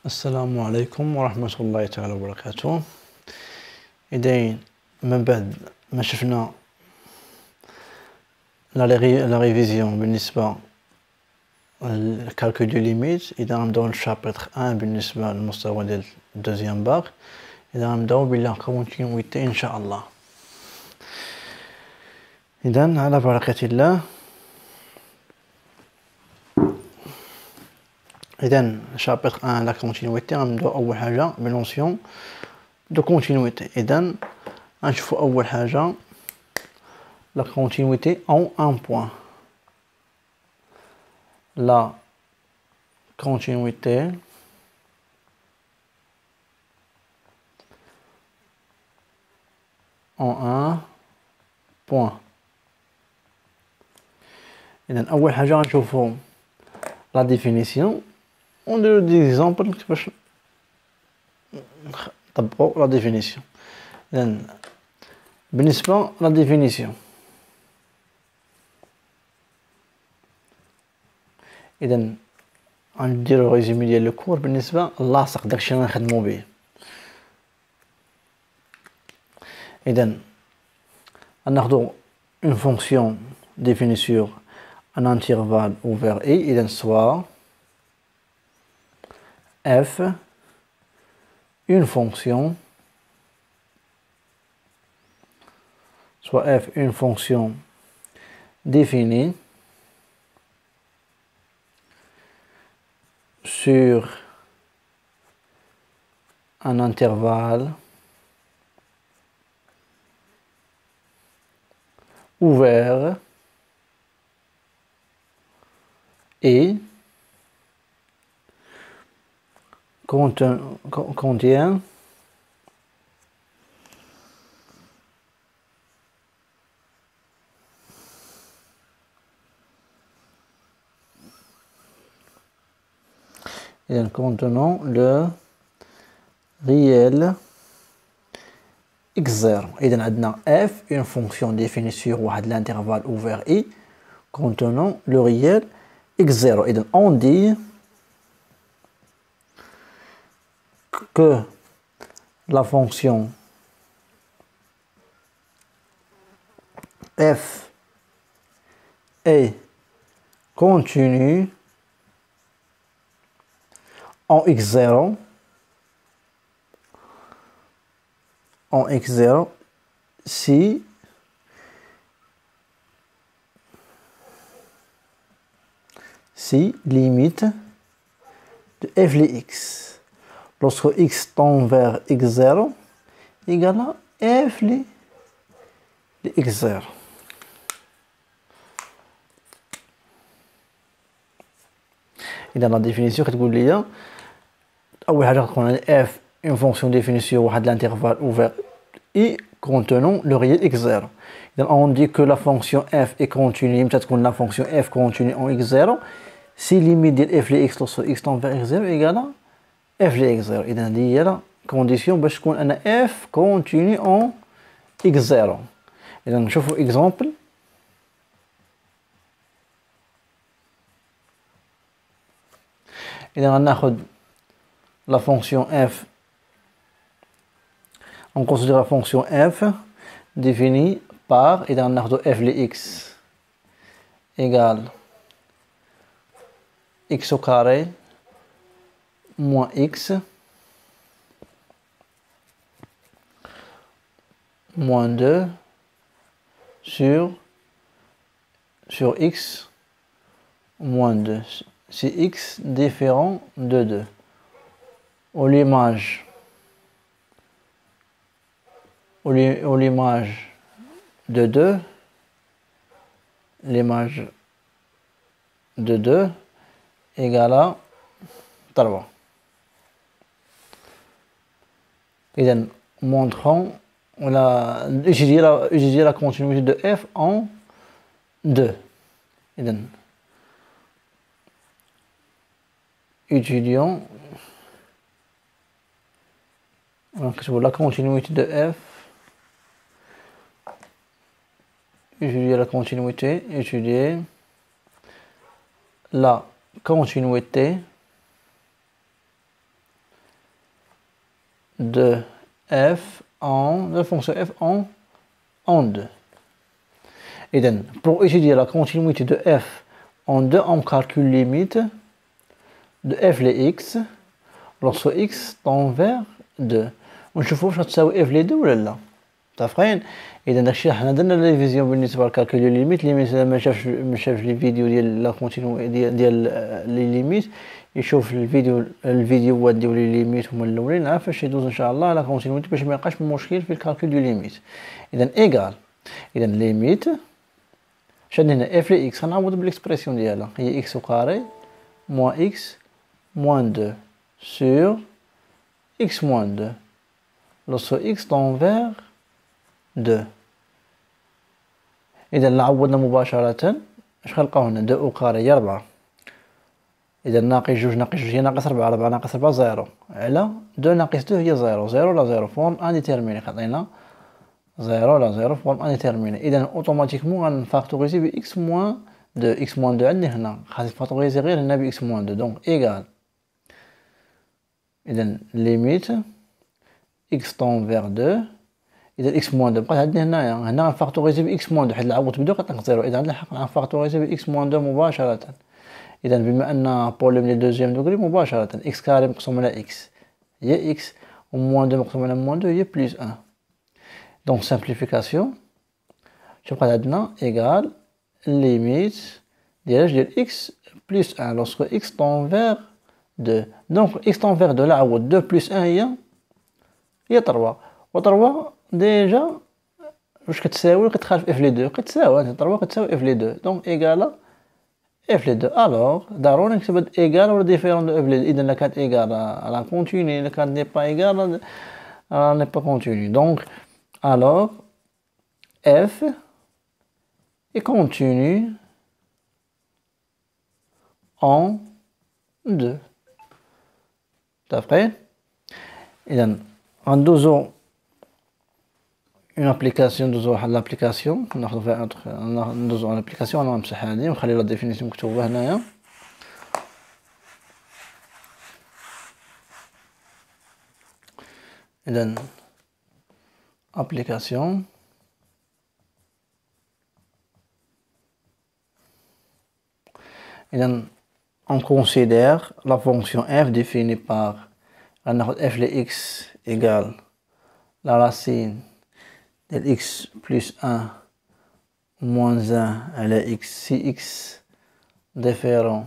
السلام عليكم ورحمة الله تعالى وبركاته. إذا من بعد ما شفنا لا ريفيزيون بالنسبة للكالكول دو ليميت، إذا غنبداو للشابتر 1 بالنسبة للمستوى ديال دوزيام باغ، إذا غنبداو بلا كونتينيويتي إن شاء الله. إذا على بركة الله. إذا شابتر 1 لا كونتينيويتي غنبداو أول حاجة بنونسيون دو كونتينيويتي. إذا غنشوفو أول حاجة la continuité en un point. La continuité en un point. إذن أول حاجة غنشوفو la définition ونديرو دي إكزامبل كيفاش نطبقو la définition. إذن بالنسبة la définition، إذا غنديرو ريزومي ديال الكور بالنسبة للاصق داكشي اللي غنخدمو به. إذا غناخدو une fonction définie sur un intervalle ouvert I، إذا soit f une fonction définie sur un intervalle ouvert et contient contenant le réel x0. إذا عندنا f une fonction définie sur واحد l'intervalle ouvert I contenant le réel x0. إذا on dit que la fonction f est continue en x0 si limite de f de x lorsque x tend vers x0 égale à f de x0. إذا la définition كتقول لي أول حاجة غتكون f une fonction définie sur واحد l'intervalle ouvert I contenant le réel x0. إذا on dit que la fonction f est continue متى تكون la fonction f continue en x0 si limite ديال f de x lorsque x tend vers x0 égale à f de x0. إذا هذه هي لا كونديسيون باش تكون أن f continue en x0. إذا نشوفو exemple. إذا غناخد la fonction f، on considère la fonction f définie par، إذا غناخدو f de x égale x au carré moins x moins 2 sur x moins 2 si x différent de 2 ou l'image de 2, l'image de 2 égale à 3. Et donc, montrons, on a étudié la continuité de f en 2. Et donc, étudions la continuité de f, étudier la continuité, étudier la continuité de f en de la fonction f en 2. Et donc, pour étudier la continuité de f en 2, on calcule limite de f les x lorsque x tend vers 2. ونشوفوا واش تساوي f les 2 ولا لا. متفقين؟ اذا داكشي حنا درنا ريفيزيون بالنسبه لكالكول ليميت ما شافش لي فيديو ديال لا كونتينيو ديال لي ليميت يشوف الفيديوهات ديال لي ليميت هما الاولين عارف فاش يدوز ان شاء الله لا كونتينيوتي باش ما يبقاش مشكل في الكالكول دو ليميت. اذا ايغال اذا ليميت شادي هنا اف لي اكس غنعوض بالاكسبرسيون ديالها هي اكس كاري موان اكس موان 2 sur x moins 2 lorsque x tend vers 2. إذا عوضنا مباشرة اش غنلقاو هنا 2 كاري هي 4. إذا ناقص جوج ناقص جوج هي ناقص 4 4 ناقص 4 0 على 2 ناقص 2 هي 0 0 لا 0 فورم انديتيرميني خاطينا 0 لا 0 فورم انديتيرميني. إذا اوتوماتيكمون غنفاكتوريزي ب x moins 2 x moins 2 عندي هنا خاصني نفاكتوريزي غير هنا ب x moins 2 دونك إيغال إذا ليميت x tend vers 2 إذا x moins 2 بقات عندنا هنايا هنا غنفاكتوريزي ب x moins 2 حيت العوض ب 2 كتنقص 0 إذا عندنا الحق غنفاكتوريزي ب x moins 2 مباشرة. إذا بما أن بوليم ديال دوزيام دوغري مباشرة x كاري مقسوم على x هي x و موان 2 مقسوم على موان 2 هي بلس 1. دونك سامبليفيكاسيون شنو بقات عندنا إيغال ليميت ديال x بلس 1 لوسكو x tend vers 2. Donc x tend vers 2 لا عوض 2 plus 1 هي 3 و 3 ديجا واش كتساوي كتخالف اف لي 2 كتساوي 3 كتساوي اف لي 2 دونك ايغال اف لي 2. الوغ ضروري نكتب ايغال ولا ديفيرون دو اف لي 2. اذا لا كانت ايغال لا كونتيني الا كانت ني با ايغال ني با كونتيني. دونك الوغ اف est continue en 2. D'après, en deux une application l'application ندوزو على l'application انا نمسح هذه ونخلي لا ديفينيسيون مكتوبه هنايا. اذا application اذا on considère la fonction f définie par f de x égale la racine de x plus 1 moins 1 à la x si x différent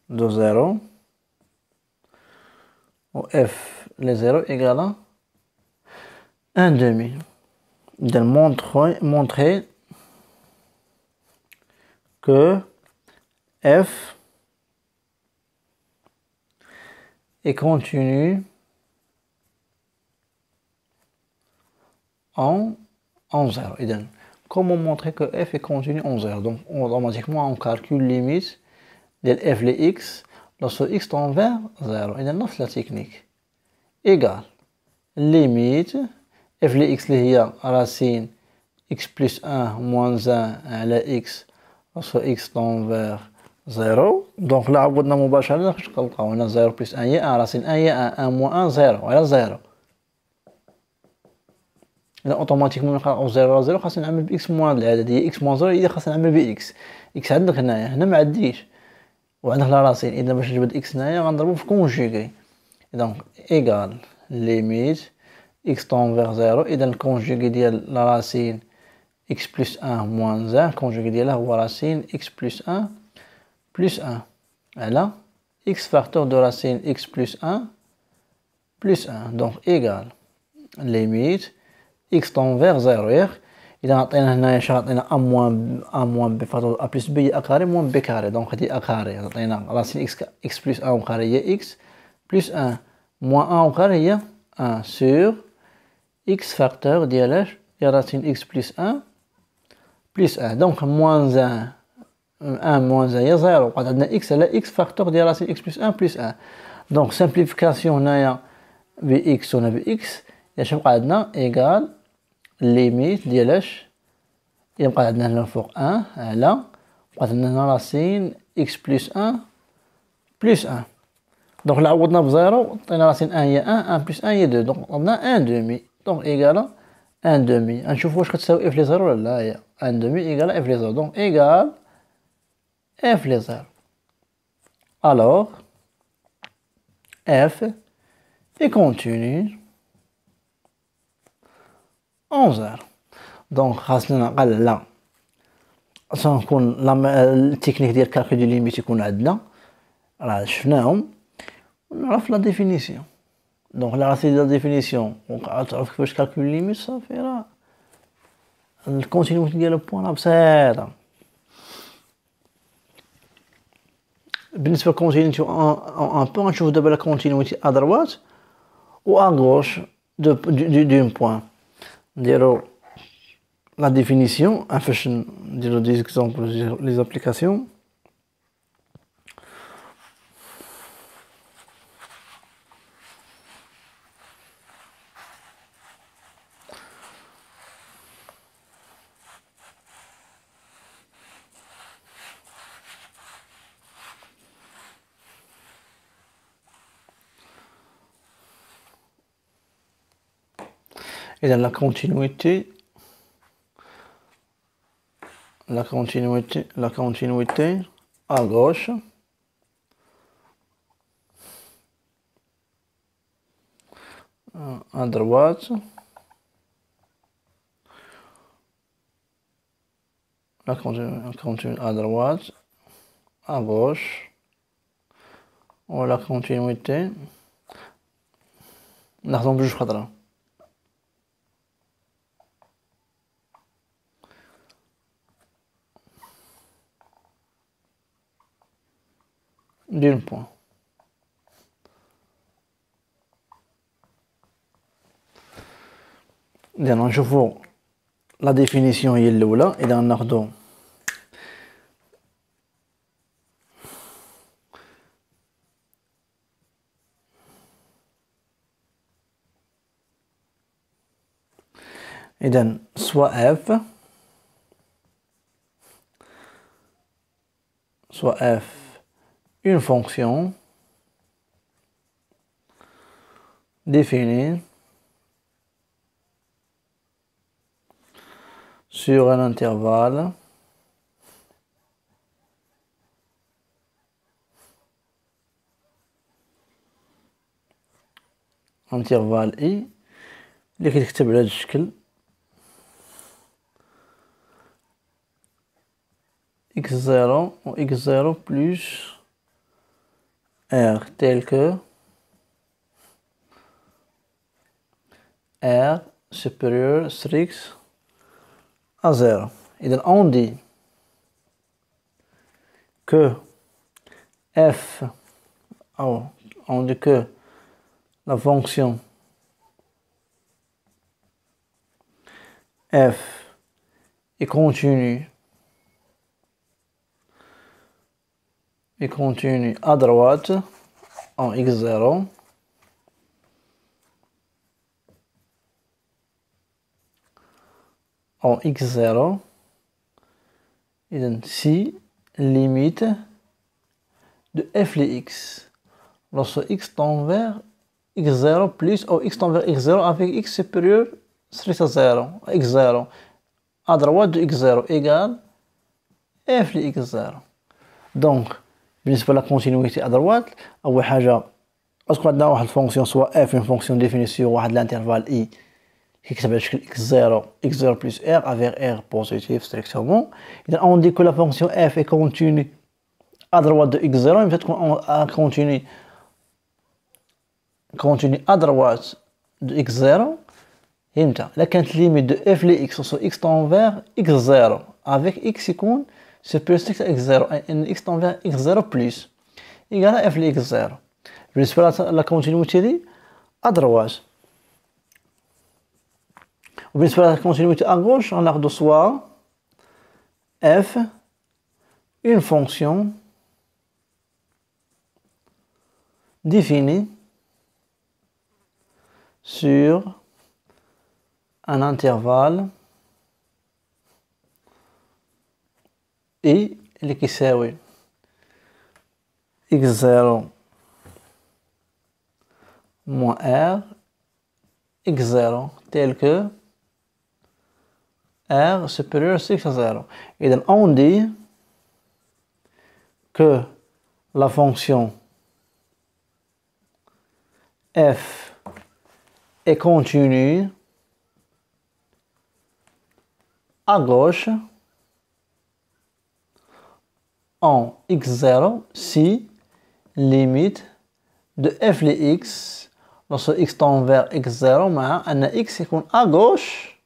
de 0 où f les 0 égale à 1 demi. De montrer que f est continue en 0. Et donc, comment montrer que f est continu en 0? Donc, automatiquement, on calcule limite de f de x lorsque x tend vers 0. Et donc, c'est la technique. Égal. Limite f de x اللي هي racine x plus 1 moins 1 على x lorsque x tend vers 0. Donc là, عوضنا مباشرة فاش كنلقاو هنا 0 plus 1 هي 1 racine 1 هي 1 1 moins 1 0 على 0. إذا أوتوماتيكمون نلقاو 0 على 0 خاصني نعمل ب x موان العدد هي x موان 0 هي خاصني نعمل ب x. x عندك هنايا هنا ما عنديش وعندك لا راسين. إذا باش نجبد x هنايا غنضربو في كونجيغي. دونك إيغال ليميت x tend vers 0. إذا الكونجيغي ديال لا راسين x plus 1 moins 1 الكونجيغي ديالها هو راسين x plus 1 plus 1 على x facteur de racine x plus 1 plus 1. donc égal limite x tend vers 0 ياك. إذا عطينا هنايا شحال عطينا a moins b facteur a plus b هي a carré moins b carré. donc هادي a carré عطينا racine x plus 1 au carré هي x plus 1 moins 1 au carré هي 1 sur x facteur ديال racine x plus 1 plus 1. donc moins 1 1 moins 1 هي 0 وقعد عندنا x على x facteur ديال راسين x plus 1 plus 1. donc simplification هنايا ب x هنا ب x اش بقى عندنا ايغال ليميت ديال اش يبقى عندنا هنا الفوق 1 على بقات عندنا هنا راسين x plus 1 plus 1 Donc là, on a 0, on a racine 1 il y a 1, 1 plus 1 il y a 2. Donc on a 1 demi. Donc égal à 1 demi. On voit que ça f les 0 là, il y a 1 demi égal à f les 0. Donc égal f les 0. Alors, f est continu en 0. Donc, là, la technique de calcul de limite qu'on a là, on a la définition. Donc, là, c'est la définition. Donc, quand je calcule la limite, ça fait là. Le continuité de le point là, c'est ça. بالنسبة للكونتينيتي ان بوان نشوف دابا لا كونتينيتي ا droite ou à gauche d'un point. نديرو la définition فاش نديرو des exemples les applications. Et dans la continuité à gauche, à droite, la continuité à droite, à gauche, ou la continuité, ناخذهم بجوج خطرة. d'un point. إذا نشوفوا la définition هي الأولى. إذا ناخذوا إذا soit f une fonction définie sur un intervalle i اللي كيتكتب على هذا الشكل x0 ou x0 plus r tel que r supérieur strict à 0. Et donc on dit que f, on dit que la fonction f est continue à droite en x0 en x0 et donc si limite de f de x lorsque x tend vers x0 plus ou x tend vers x0 avec x supérieur strict à 0 x0 à droite de x0 égale f de x0. donc بالنسبة للكونتينيويتي à droite أول حاجة أذكر عندنا واحد الفونكسيون سواء f une fonction définie sur واحد الانترفال i كيكتب على شكل x0 plus r avec r positif strictement. إذا on dit que la fonction f est continue à droite de x0 peut-être qu'on continue à droite de x0 إمتى؟ إذا كانت limite de f ل x soit x tend vers x0 avec x يكون supérieur strict à x0 ان x tend vers x0 plus égal à f ل x0. بالنسبة لا continuité دي à droite. وبالنسبة لا continuité à gauche on a soit f une fonction définie sur un intervalle i اللي كيساوي x0 moins R x0 tel que R supérieur à 0. Et donc on dit que la fonction f est continue à gauche en x0 si limite de f de x lorsque x tend vers x0 مع أن x يكون à gauche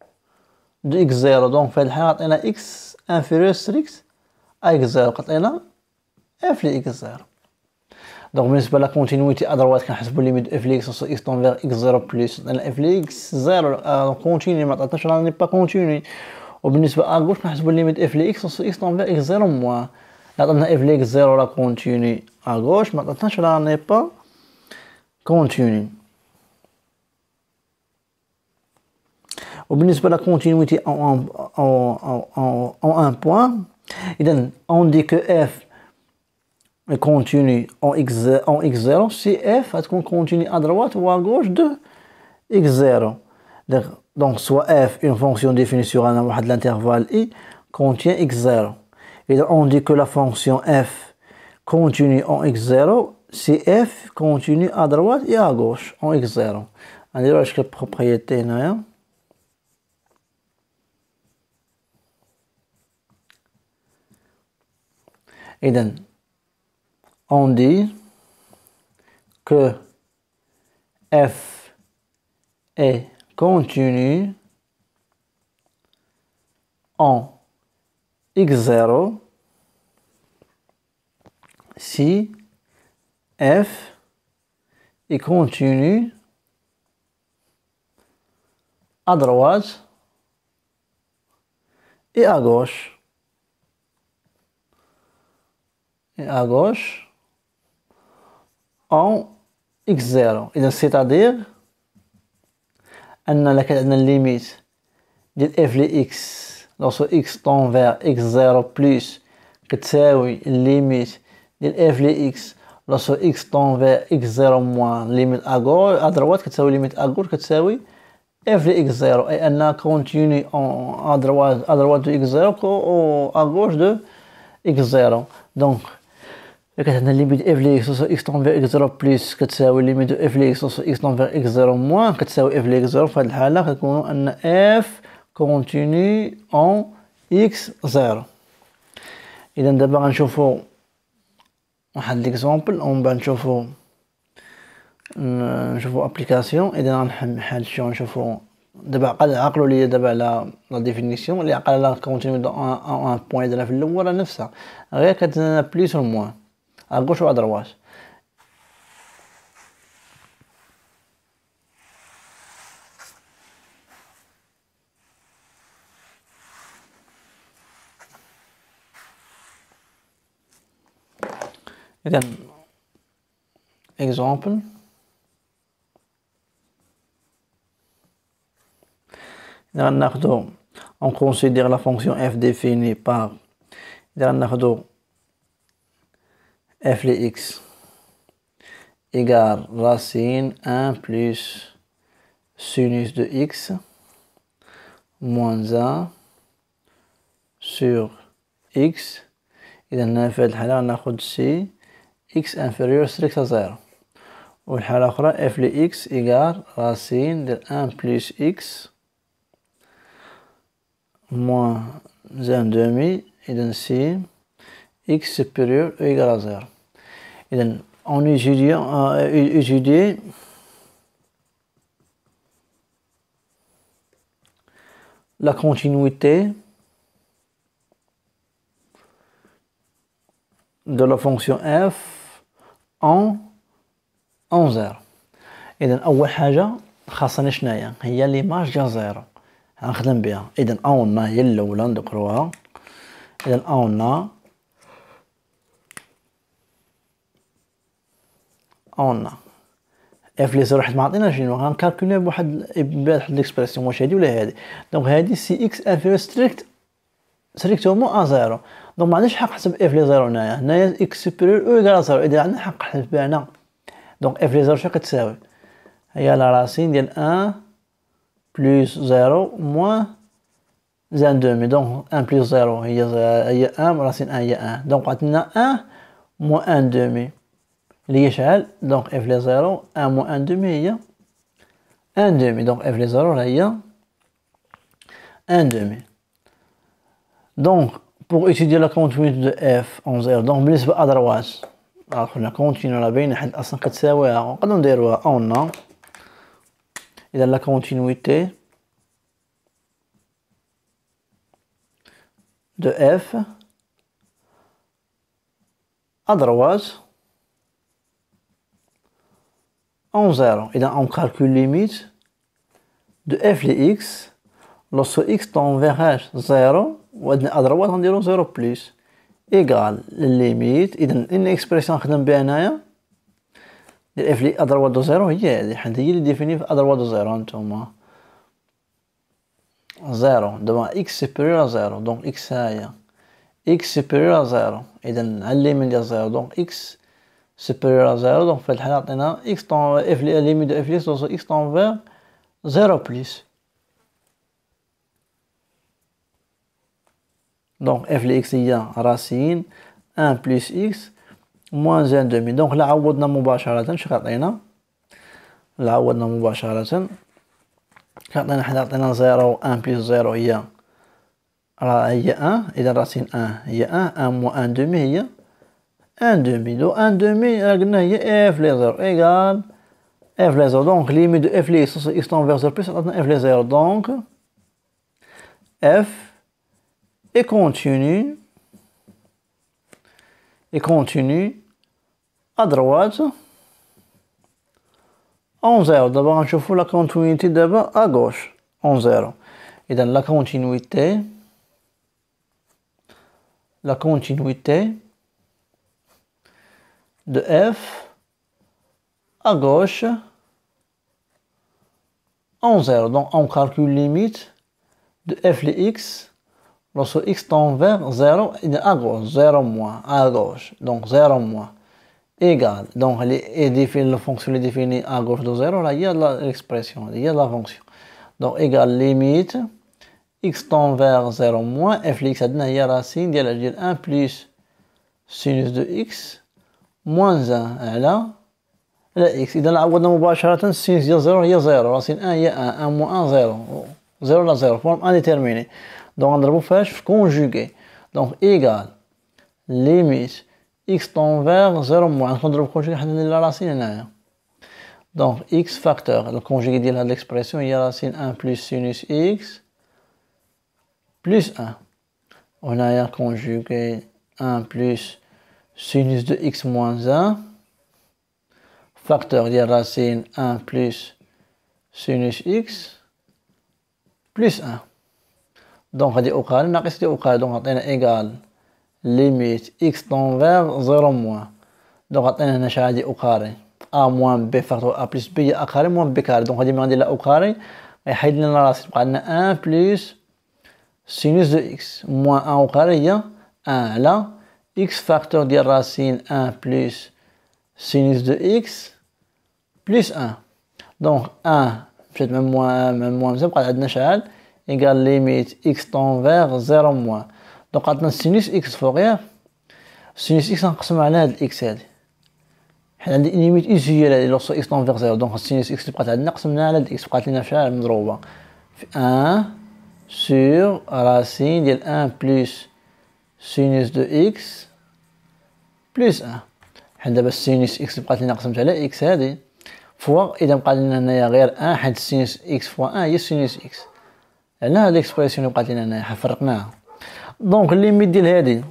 de x0. donc في هذه الحالة عطينا x inférieur strict à x0 عطينا f de x0. donc بالنسبة لا continuité à droite كنحسبوا limite de f de x lorsque x tend vers x0 plus عطينا f de x0 continue ما عطاتناش راه n'est pas continue. وبالنسبة à gauche كنحسبوا limite f de x lorsque x tend vers x0 moins عطاتنا f de x0 راه continue à gauche ما عطاتناش راه n'est pas continue. وبالنسبة la continuité en un point, on dit que f est continue en x0 si f est continue à droite ou à gauche de x0. Donc soit f, une fonction définie sur un de l'intervalle i, contient x0. Et donc on dit que la fonction f continue en x0 si f continue à droite et à gauche en x0. On dirait que la propriété là. Et donc, on dit que f est continue en x0 si f est continue à droite et à gauche. Et à gauche en x0. C'est-à-dire أن لك عندنا limite ديال f de x lorsque x tend vers x0 plus كتساوي limite ديال f de x lorsque x tend vers x0 moins limite à gauche à droite كتساوي limite à gauche كتساوي f de x0 et أنها continue à droite de x0 ou à gauche de x0. donc كتعطينا limite f de x lorsque x tend vers x0 plus كتساوي limite de f de x lorsque x tend vers x0 moins كتساوي f de x0. في هذه الحالة كتكونوا أن f continue en x0. إذا دابا غنشوفوا واحد ليكزامبل ومن بعد نشوفوا ابليكاسيون. إذا غنحاولوا نشوفوا دابا عقلوا لي دابا على لا ديفينيسيون اللي عقل على continue dans un point ديالها في الأول راه نفسها غير كتزيد بليس و موان à gauche ou à droite. إذن exemple on considère la fonction f définie par f de x égale racine 1 plus sinus de x moins 1 sur x. إذا في هذه الحالة ناخد c x inférieur strict à 0 والحالة الأخرى f de x égale racine de 1 plus x moins 1 demi. إذا c x supérieur ou égal à 0. إذا en étudier la continuité de la fonction f en 0. إذا أول حاجة خاصنا شناهي هي ليماج ديال 0 غنخدم بها. إذا أون هي الأولى نذكروها. إذا أون اف لي زيرو حيت ما عطيناش شنو غنكالكولي بواحد ليكسبرسيون واش هادي ولا هادي. دونك هادي سي اكس انفيريور ستريكتومون ا زيرو. دونك ما عندناش حق نحسب اف لي زيرو هنايا اكس سوبيريور او ايكال زيرو. اذا عندنا حق نحسب بها هنا. دونك اف لي زيرو شنو كتساوي هي لا راسين ديال 1 بلس 0 موان 1 دومي. دونك 1 بلس 0 هي 1 راسين 1 هي 1. دونك بقات لنا 1 موان 1 دومي اللي هي شحال؟ دونك اف لي 0 1 موان 1 دومي هي 1 دومي. دونك اف لي 0 هي 1 دومي. دونك pour étudier la continuité de f en 0 دونك بالنسبة أدروات خلينا كونتينيو لا بين حيت أصلا كتساويها ونقدرو نديروها أون. إذا لا continuité de f à droite en 0. إذا on calcule limite de f les x lorsque x tend vers 0 وعندنا à droite غنديرو 0 plus égal limite. إذا إن إكسبريسيون نخدم بها هنايا ديال f لي à droite de 0 هي هادي حيت هي اللي ديفيني في à droite de 0 هانتوما 0 دابا x supérieur à 0 دونك x هاهي x supérieur à 0. إذا على الليمين ديال 0 دونك x supérieur à 0 دونك في هاد الحالة عطينا x tend f لي ليميت دو f لي lorsque x tend vers 0 plus. دونك f لي x هي راسين 1 بلس x موان 1 دومي. دونك لا عوضنا مباشرة شنو كيعطينا؟ لا عوضنا مباشرة كيعطينا حنا عطينا 0 1 بلس 0 هي 1. إذا راسين 1 هي 1 1 موان 1 دومي هي 1 دومي. دو 1 دومي قلنا هي f لي 0 égal f لي 0. دونك limite de f لي x tend vers 0 plus عطينا f لي 0. دونك f est continue à droite en 0. دابا غنشوفو la continuité دابا à gauche en 0. إذا la continuité de f à gauche en 0. Donc on calcule limite de f les x lorsque x tend vers 0 à gauche 0 moins à gauche donc 0 moins égal. Donc la fonction est définie à gauche de 0 là il y a l'expression, il y a la fonction. Donc égal limite x tend vers 0 moins f لx عندنا هي راسين ديال 1 plus sinus de x moins 1 على x. إذا عوضنا مباشرة sinus ديال 0 هي 0 راسين 1 هي 1 1 moins 1 0 0 لا 0 forme indéterminée. دونك غنضربو فاش في conjugué. دونك égal limite x tend vers 0 moins غنضربو conjugué حنا ندير راسين هنايا. دونك x facteur الكونجوغي ديال هاد l'expression هي راسين 1 plus sinus x plus 1. وهنايا conjugué 1 plus sinus de x moins 1 facteur ديال راسين 1 plus sinus x plus 1. دونك هادي أقارن ناقص هادي أقارن. دونك عطينا égal limite x tend vers 0 moins. دونك عطينا هنا شحال هادي أقارن a moins b facteur a plus b هي a carré moins b carré. دونك هادي ملي غندير لها أقارن غيحيد لنا راسين بقى عندنا 1 plus sinus de x moins 1 أقارن هي 1 على x facteur ديال راسين 1 plus sinus de x plus 1. دونك 1 مشات من moins مزيان بقى عندنا شحال égal limite x tend vers 0 moins. دونك عطنا sinus x فوق ياك sinus x نقسم على هاد x هادي حيت عندي ليميت ايزيال هادي لوغ x tend vers 0. دونك sinus x اللي بقات عندنا قسمناها على هاد x بقات لينا شحال مضروبة في 1 sur racine ديال 1 plus sinus de x plus 1. حيت دابا sinus x اللي بقات لينا قسمت على x هادي فوا إذا بقى لنا هنايا غير 1 حيت sinus x فوا 1 هي sinus x على هاد ليكسبريسيون اللي بقات لنا هنايا فرقناها. دونك الليميت ديال هادي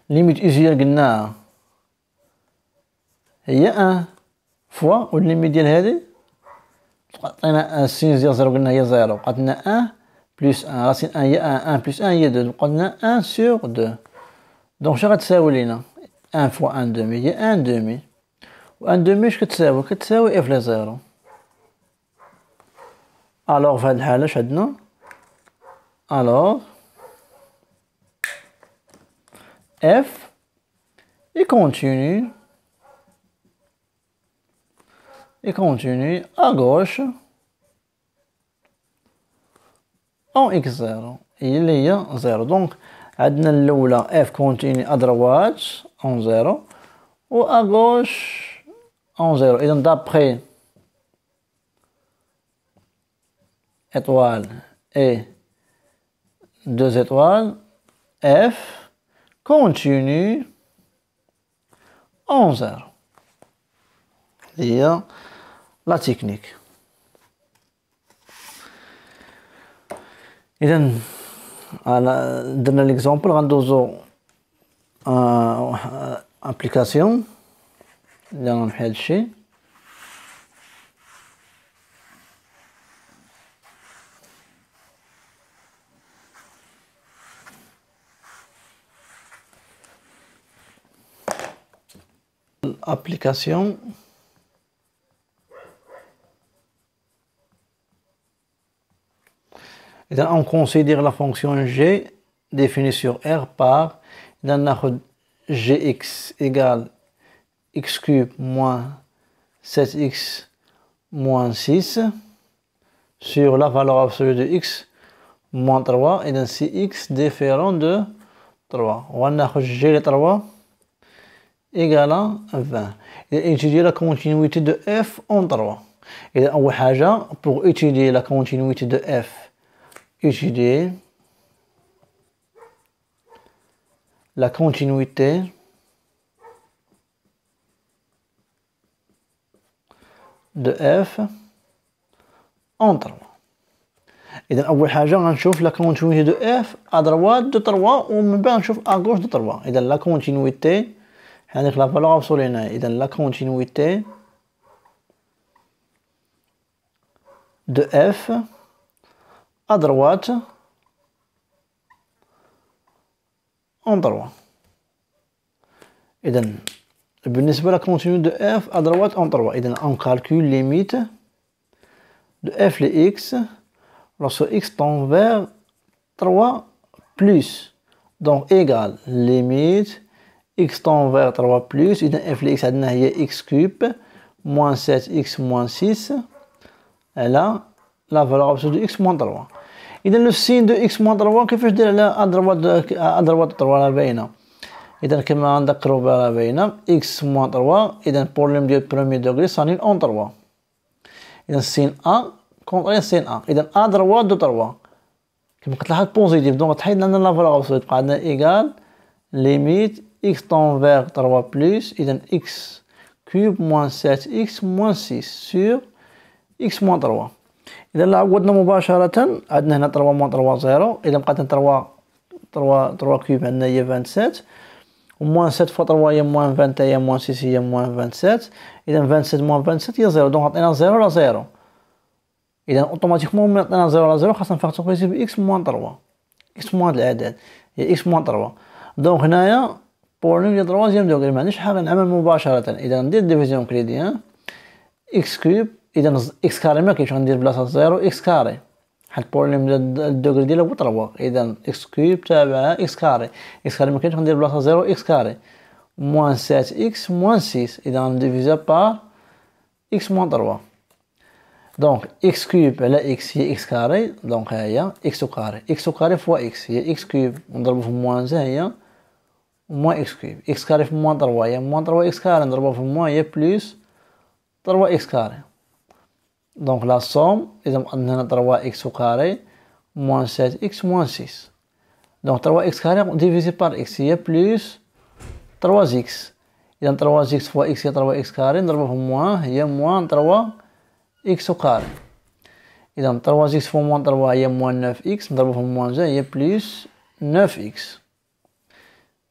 ليميت ايزيال قلناها هي 1 فوا والليميت ديال هادي عطينا السينوس ديال 0 قلنا هي 0 بقات لنا 1 بلس 1 راسين 1 هي 1 1 بلس 1 هي 2 بقات لنا 1 سور 2. دونك شنو غتساوي لينا 1 فوا 1 دومي هي 1 دومي و 1 دومي اش كتساوي كتساوي اف لي 0. الوغ في هاد الحالة اش عندنا الوغ f et continue et continue à gauche en x0. Il y a 0. Donc, عندنا الأولى f continue à droite en 0 ou à gauche en 0. Et donc, d'après étoile et 2 étoiles, f continue en 0. Il y a la technique. إذا درنا l'exemple غندوزو application اللي غنعمل بحال هادشي. Application on considère la fonction g définie sur R par gx égale x cube moins 7x moins 6 sur la valeur absolue de x moins 3 et si x différent de 3. On a g de 3 égale à 20. Et étudier la continuité de f en 3. Et pour étudier la continuité de f, étudier la continuité de f en 3. إذا أول حاجة غنشوف la continuité de f à droite de 3 ومن بعد نشوف à gauche de 3. إذا la continuité هذيك la valeur absolue هنا. إذا la continuité de f à droite en 3. إذا بالنسبة la continuité de f à droite en 3. إذا on calcule limite de f de x lorsque x tend vers 3 plus. Donc égal limite x tend vers 3 plus. إذا f de x عندنا هي x cube moins 7x moins 6. Et là la valeur absolue de x moins 3. إذا le signe de x moins 3 كيفاش دير على droite 3 راه باينة. إذا كما نذكروا بها باينة x moins 3. إذا problème ديال premier degré s'annule en 3. إذا sin a contre sin a. إذا à droite de 3 كما كتلاحظ positif. دونك تحيد لنا la valeur absolue تبقى عندنا égal limite x tend vers 3 plus. إذا x cube moins 7x moins 6 sur x moins 3. إذا لا عوضنا مباشرة عندنا هنا 3 moins 3 0. إذا بقات 3 كيوب عندنا هي 27 و moins 7 fois 3 هي moins 20 هي moins 6 هي moins 27. إذا 27 moins 27 هي 0. دونك عطينا 0 على 0. إذا أوتوماتيكمون ملي عطينا 0 على 0 خاصنا نفاكتوريزي ب x moins 3. x moins العدد هي x moins 3. دونك هنايا بوليم ديال 3 دوغري معنديش حاجة نعمل مباشرة. إذا ندير ديفيزيون كريدي x كيوب. إذا إكس كاري ما كاينش غندير بلاصة 0 إكس كاري حيت البوليم ديال الدوغري ديالها هو 3. إذا إكس كيوب تابعها إكس كاري. إكس كاري ما كاينش غندير بلاصة 0 إكس كاري موان 7 إكس موان 6. إذا غنديفيزا بار إكس موان 3. دونك إكس كيوب على إكس هي إكس كاري. دونك ها هي إكس كاري. إكس كاري فوا إكس هي إكس كيوب نضربو في موان ها هي موان إكس كيوب. إكس كاري في موان 3 هي موان 3 إكس كاري نضربو في موان هي بلوس 3 إكس كاري. Donc la somme, on a 3x au carré moins 7x moins 6. Donc 3x carré divisé par x, il y a plus 3x. Il y a 3x fois x, il y a 3x carré, il y a moins 3x au carré. Il y a 3x fois moins 3, il y a moins 9x, moins 1, il y a plus 9x.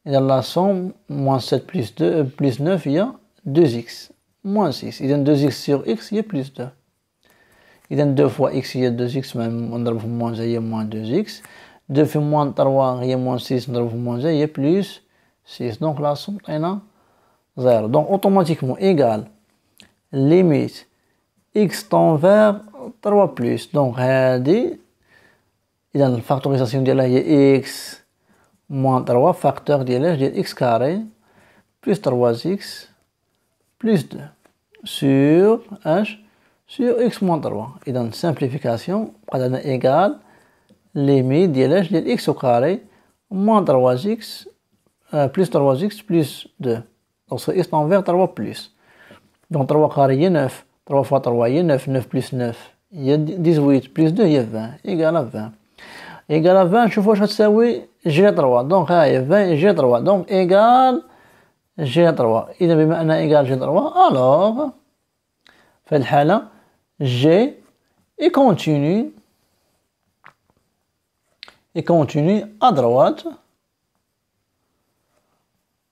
Il y a la somme, moins 7 plus 2, plus 9, il y a 2x, moins 6. Il y a 2x sur x, il y a plus 2. إذا 2 fois x هي 2x نضرب في موان هي موان 2x. 2 في موان 3 هي موان 6 نضرب في موان هي بلوس 6. دونك لا سوم عطينا 0. دونك اوتوماتيكمون إيكال ليميت x tend vers 3 بلوس. دونك هادي إذا الفاكتوريزاسيون ديالها هي x موان 3 فاكتور ديال x كاري بلوس 3x بلوس 2. sur x moins 3. Et dans simplification, on a égal limite de x au carré moins 3x plus 3x plus 2. Donc c'est x envers 3 plus. Donc 3 carré il y a 9. 3 fois 3 il y a 9. 9 plus 9 il y a 18 plus 2 il y a 20. Égal à 20. Égal à 20, je vois que ça G3. Donc il y a 20 et G3. Donc égal G3. إذا بما أن égal G3 alors في الحالة G et continue à droite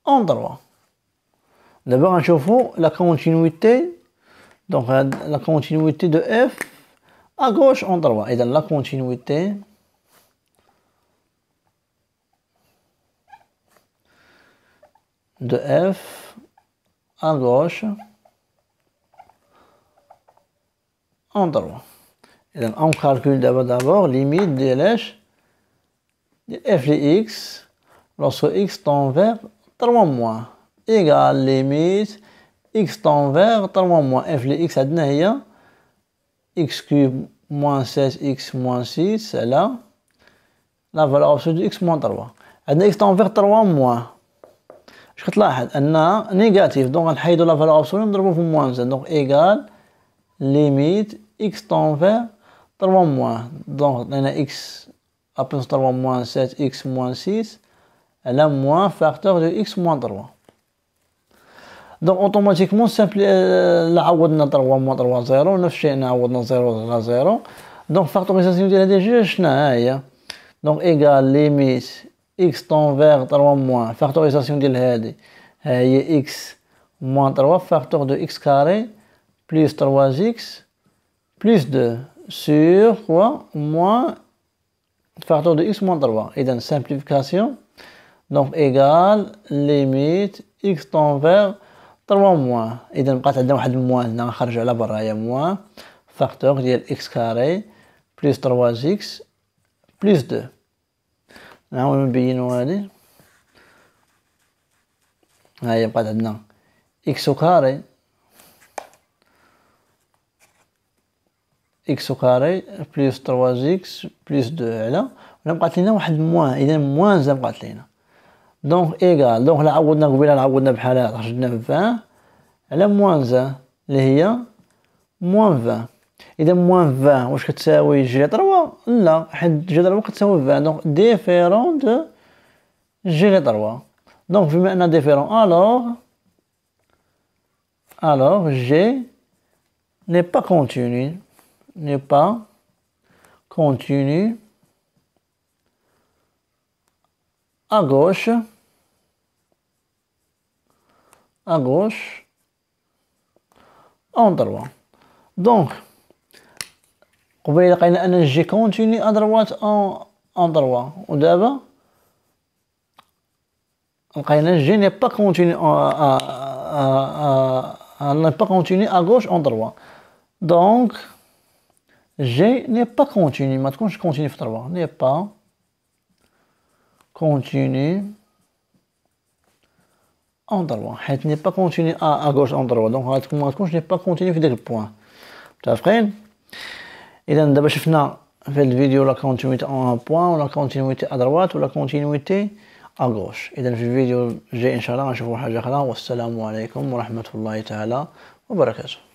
en droit. D'abord نشوفوا la continuité, donc la continuité de F à gauche en droit. Et dans la continuité de F à gauche en droit. Et donc on calcule d'abord limite de f de x lorsque x tend vers 3 moins égale limite x tend vers 3 moins f de x عندنا هي x cube moins 16x moins 6 c'est là la valeur absolue de x moins 3. عندنا x tend vers 3 moins. Je كتلاحظ أنها négatif donc نحيدو la valeur absolue نضربو في moins 1 donc égal limite x tend vers 3 moins. Donc on a x à plus 3 moins 7x moins 6 elle a moins facteur de x moins 3. Donc automatiquement simple عوضنا 3 moins 3 0 نفس الشيء عوضنا 0 على 0 donc factorisation ديال هذه الجوج شناها هي donc égal limite x tend vers 3 moins factorisation ديال هذه هي x moins 3 facteur de x carré plus 3x plus 2 sur quoi moins facteur de x moins 3. Et dans simplification donc égal limite x tend vers 3 moins. إذا بقات عندنا واحد الموان هنا نخرج على برا هي موان فاكتور ديال x carré plus 3x plus 2. نعاودو نبينو هادي هاهي بقات عندنا x carré x carré plus 3x plus 2 على ولا بقات لينا واحد موان إذا موان زا بقات لينا دونك إيكال دونك لا عوضنا قبيله عوضنا بحالها خرجنا ب 20 على موان زا اللي هي موان 20. إذا موان 20 واش كتساوي جي 3 لا حيت جي 3 كتساوي 20 دونك ديفيرون دو جي 3 دونك بما أن ديفيرون alors G n'est pas continu à gauche en droit. Donc قبيله لقينا أن G continue à droite en droit ودابا لقينا G n'est pas continu n'est pas continu à gauche en droit. Donc G n'est pas continu ما تكونش continu في 3 n'est pas continu en droit حيت n'est pas continu à gauche en droit donc ما تكونش n'est pas continu في داك البوان متفقين. إذا دابا شفنا في الفيديو لا continuité en point ولا continuité à droite ولا continuité à gauche. إذا في الفيديو الجاي إن شاء الله غنشوفوا حاجة أخرى والسلام عليكم ورحمة الله تعالى وبركاته.